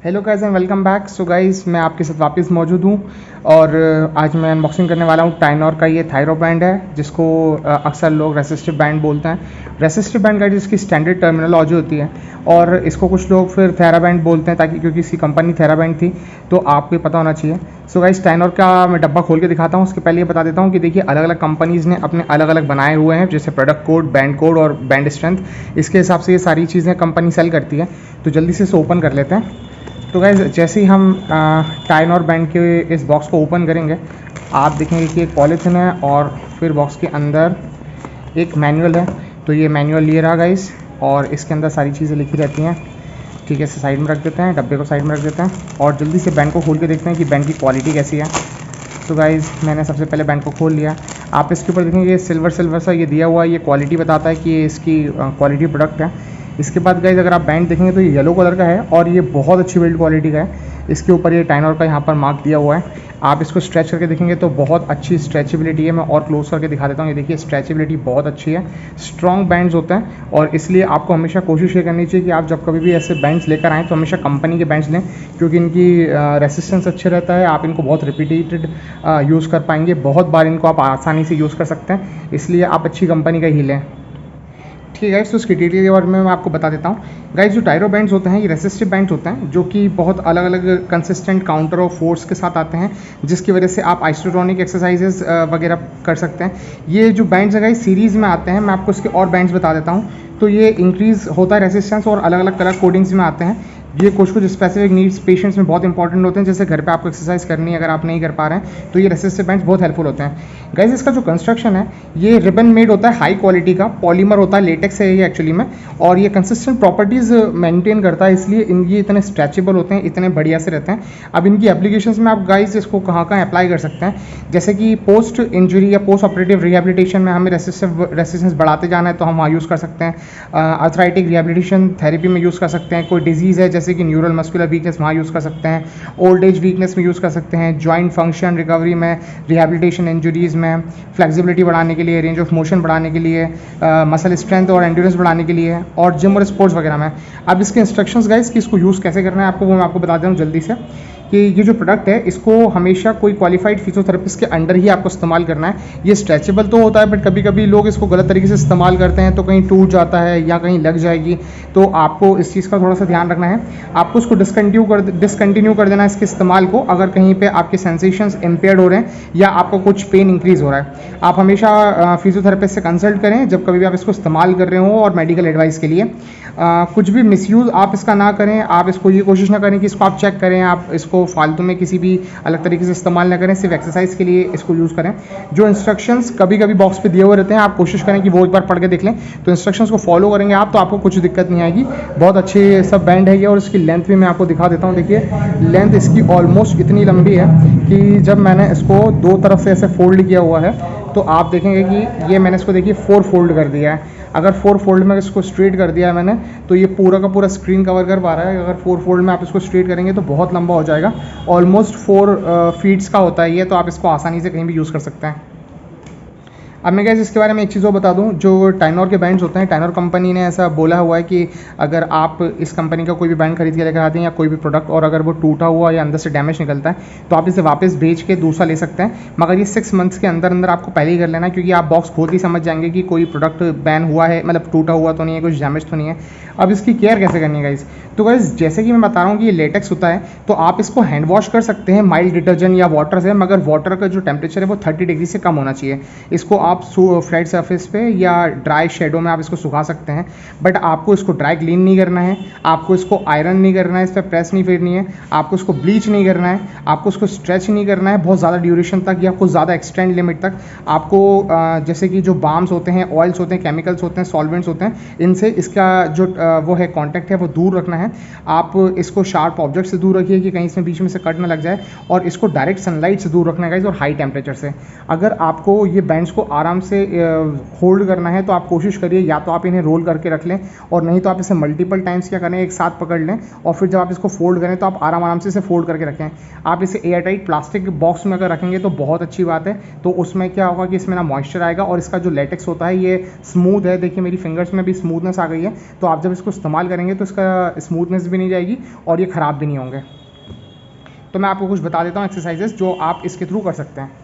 Hello guys and welcome back. So guys मैं आपके साथ वापस मौजूद हूँ और आज मैं अनबॉक्सिंग करने वाला हूँ टाइनॉर का ये थायरो बैंड है जिसको अक्सर लोग रेसिस्टिव बैंड बोलते हैं। रेसिस्टिव बैंड गाइस इसकी स्टैंडर्ड टर्मिनोलॉजी होती है और इसको कुछ लोग फिर थेरा बैंड बोलते हैं ताकि क्योंकि इसकी कंपनी थेरा बैंड थी, तो आपको पता होना चाहिए। सो गाइस टाइनॉर का मैं डब्बा खोल के दिखाता हूँ। उसके पहले ये बता देता हूँ कि देखिए अलग अलग कंपनीज़ ने अपने अलग अलग बनाए हुए हैं, जैसे प्रोडक्ट कोड और बैंड स्ट्रेंथ। इसके हिसाब से ये सारी चीज़ें कंपनी सेल करती है। तो जल्दी से इसे ओपन कर लेते हैं। तो गाइज जैसे ही हम टाइनॉर बैंड के इस बॉक्स को ओपन करेंगे, आप देखेंगे कि एक पॉलीथिन है और फिर बॉक्स के अंदर एक मैनुअल है। तो ये मैनुअल लिए रहा गाइज, और इसके अंदर सारी चीज़ें लिखी रहती हैं। ठीक है, इसे साइड में रख देते हैं, डब्बे को साइड में रख देते हैं और जल्दी से बैंड को खोल के देखते हैं कि बैंड की क्वालिटी कैसी है। तो गाइज़ मैंने सबसे पहले बैंड को खोल लिया। आप इसके ऊपर देखेंगे ये सिल्वर सा ये दिया हुआ है, ये क्वालिटी बताता है कि ये इसकी क्वालिटी प्रोडक्ट है। इसके बाद गाइज अगर आप बैंड देखेंगे तो ये येलो कलर का है और ये बहुत अच्छी बिल्ड क्वालिटी का है। इसके ऊपर ये टाइनॉर का यहाँ पर मार्क दिया हुआ है। आप इसको स्ट्रेच करके देखेंगे तो बहुत अच्छी स्ट्रेचेबिलिटी है। मैं और क्लोज करके दिखा देता हूँ। ये देखिए स्ट्रेचेबिलिटी बहुत अच्छी है, स्ट्रॉन्ग बैंड्स होते हैं और इसलिए आपको हमेशा कोशिश ये करनी चाहिए कि आप जब कभी भी ऐसे बैंड्स लेकर आएँ तो हमेशा कंपनी के बैंड्स लें, क्योंकि इनकी रेसिस्टेंस अच्छे रहता है। आप इनको बहुत रिपीटेड यूज़ कर पाएंगे, बहुत बार इनको आप आसानी से यूज़ कर सकते हैं, इसलिए आप अच्छी कंपनी का ही लें। ठीक है गाइस, तो इसकी डिटेल के बारे में मैं आपको बता देता हूँ। गाइस जो टायरो बैंड्स होते हैं ये रेसिस्टिव बैंड्स होते हैं जो कि बहुत अलग अलग कंसिस्टेंट काउंटर और फोर्स के साथ आते हैं, जिसकी वजह से आप आइसोटोनिक एक्सरसाइजेज वगैरह कर सकते हैं। ये जो बैंड्स है गाइस सीरीज़ में आते हैं। मैं आपको इसके और बैंड्स बता देता हूँ। तो ये इंक्रीज़ होता है रेसिस्टेंस और अलग अलग कलर कोडिंग्स में आते हैं। ये कुछ स्पेसिफिक नीड्स पेशेंट्स में बहुत इंपॉर्टेंट होते हैं, जैसे घर पे आपको एक्सरसाइज करनी है, अगर आप नहीं कर पा रहे हैं तो ये रेसिस्टिव बैंड्स बहुत हेल्पफुल होते हैं। गाइस इसका जो कंस्ट्रक्शन है ये रिबन मेड होता है, हाई क्वालिटी का पॉलीमर होता है, लेटेक्स है ये एक्चुअली में, और ये कंसिस्टेंट प्रॉपर्टीज़ मेंटेन करता है, इसलिए ये इतने स्ट्रेचेबल होते हैं, इतने बढ़िया से रहते हैं। अब इनकी एप्लीकेशंस में आप गाइस इसको कहाँ कहाँ अप्लाई कर सकते हैं, जैसे कि पोस्ट इंजरी या पोस्ट ऑपरेटिव रिहेबिलिटेशन में हमें रेसिस्टेंस बढ़ाते जाना है तो हम वहाँ यूज़ कर सकते हैं। आर्थराइटिक रिहेबिलिटेशन थेरेपी में यूज़ कर सकते हैं। कोई डिजीज़ है जैसे कि न्यूरल मस्कुलर वीकनेस, वहाँ यूज़ कर सकते हैं। ओल्ड एज वीकनेस में यूज़ कर सकते हैं। जॉइंट फंक्शन रिकवरी में, रिहेबिलिटेशन इंजरीज़ में, फ्लेक्सिबिलिटी बढ़ाने के लिए, रेंज ऑफ मोशन बढ़ाने के लिए, मसल स्ट्रेंथ और एंड्योरेंस बढ़ाने के लिए, और जिम और स्पोर्ट्स वगैरह में। अब इसके इंस्ट्रक्शंस गाइस कि इसको यूज़ कैसे करना है आपको, वो मैं आपको बता दूँ जल्दी से कि ये जो प्रोडक्ट है इसको हमेशा कोई क्वालिफाइड फिजियोथेरेपिस्ट के अंडर ही आपको इस्तेमाल करना है। ये स्ट्रेचेबल तो होता है बट कभी कभी लोग इसको गलत तरीके से इस्तेमाल करते हैं तो कहीं टूट जाता है या कहीं लग जाएगी, तो आपको इस चीज़ का थोड़ा सा ध्यान रखना है। आपको इसको डिसकंटिन्यू कर देना है इसके इस्तेमाल को, अगर कहीं पे आपके सेंसेशंस इम्पेयर्ड हो रहे हैं या आपको कुछ पेन इंक्रीज हो रहा है। आप हमेशा फिजियोथेरेपिस्ट से कंसल्ट करें जब कभी भी आप इसको इस्तेमाल कर रहे हो और मेडिकल एडवाइस के लिए। कुछ भी मिसयूज़ आप इसका ना करें। आप इसको ये कोशिश ना करें कि इसको आप चेक करें, आप इसको फालतू में किसी भी अलग तरीके से इस्तेमाल ना करें, सिर्फ एक्सरसाइज के लिए इसको यूज़ करें। जो इंस्ट्रक्शंस कभी कभी बॉक्स पे दिए हुए रहते हैं आप कोशिश करें कि वो एक बार पढ़ के देख लें, तो इंस्ट्रक्शंस को फॉलो करेंगे आप तो आपको कुछ दिक्कत नहीं आएगी। बहुत अच्छे सब बैंड है ये, और इसकी लेंथ भी मैं आपको दिखा देता हूँ। देखिए लेंथ इसकी ऑलमोस्ट इतनी लंबी है कि जब मैंने इसको दो तरफ से ऐसे फोल्ड किया हुआ है तो आप देखेंगे कि ये मैंने इसको देखिए 4 फोल्ड कर दिया है। अगर 4 फोल्ड में इसको स्ट्रेट कर दिया है मैंने तो ये पूरा का पूरा स्क्रीन कवर कर पा रहा है। अगर 4 फोल्ड में आप इसको स्ट्रेट करेंगे तो बहुत लंबा हो जाएगा, ऑलमोस्ट 4 फीट्स का होता है ये, तो आप इसको आसानी से कहीं भी यूज़ कर सकते हैं। अब मैं गाइस इसके बारे में एक चीज़ और बता दूं, जो टाइनॉर के बैंड्स होते हैं, टाइनॉर कंपनी ने ऐसा बोला हुआ है कि अगर आप इस कंपनी का कोई भी बैंड खरीद के लेकर आते हैं या कोई भी प्रोडक्ट और अगर वो टूटा हुआ या अंदर से डैमेज निकलता है तो आप इसे वापस बेच के दूसरा ले सकते हैं, मगर ये 6 मंथ्स के अंदर अंदर आपको पहले ही कर लेना है, क्योंकि आप बॉक्स खोल ही समझ जाएंगे कि कोई प्रोडक्ट बैन हुआ है, मतलब टूटा हुआ तो नहीं है, कुछ डैमेज तो नहीं है। अब इसकी केयर कैसे करनी है गाइस, तो गाइस जैसे कि मैं बता रहा हूँ कि ये लेटेक्स होता है तो आप इसको हैंड वॉश कर सकते हैं माइल्ड डिटर्जेंट या वाटर से, मगर वाटर का जो टेम्परेचर है वो 30 डिग्री से कम होना चाहिए। इसको आप फ्लैट सरफेस पे या ड्राई शेडो में आप इसको सुखा सकते हैं, बट आपको इसको ड्राई क्लीन नहीं करना है, आपको इसको आयरन नहीं करना है, इस पर प्रेस नहीं फेरनी है, आपको इसको ब्लीच नहीं करना है, आपको इसको स्ट्रेच नहीं करना है बहुत ज़्यादा ड्यूरेशन तक या कुछ ज़्यादा एक्सटेंड लिमिट तक। आपको जैसे कि जो बाम्स होते हैं, ऑयल्स होते हैं, केमिकल्स होते हैं, सॉल्वेंट्स होते हैं, इनसे इसका जो वो है कॉन्टैक्ट है वो दूर रखना है। आप इसको शार्प ऑब्जेक्ट से दूर रखिए कि कहीं इसमें बीच में से कट ना लग जाए, और इसको डायरेक्ट सनलाइट से दूर रखना है गाइस, और हाई टेम्परेचर से। अगर आपको ये बैंड्स को आराम से होल्ड करना है तो आप कोशिश करिए या तो आप इन्हें रोल करके रख लें, और नहीं तो आप इसे मल्टीपल टाइम्स क्या करें, एक साथ पकड़ लें और फिर जब आप इसको फोल्ड करें तो आप आराम से इसे फोल्ड करके रखें। आप इसे एयर टाइट प्लास्टिक बॉक्स में अगर रखेंगे तो बहुत अच्छी बात है, तो उसमें क्या होगा कि इसमें ना मॉइस्चर आएगा, और इसका जो लेटेक्स होता है ये स्मूथ है। देखिए मेरी फिंगर्स में भी स्मूथनेस आ गई है, तो आप जब इसको इस्तेमाल करेंगे तो इसका स्मूथनेस भी नहीं जाएगी और ये ख़राब भी नहीं होंगे। तो मैं आपको कुछ बता देता हूँ एक्सरसाइजेस जो आप इसके थ्रू कर सकते हैं।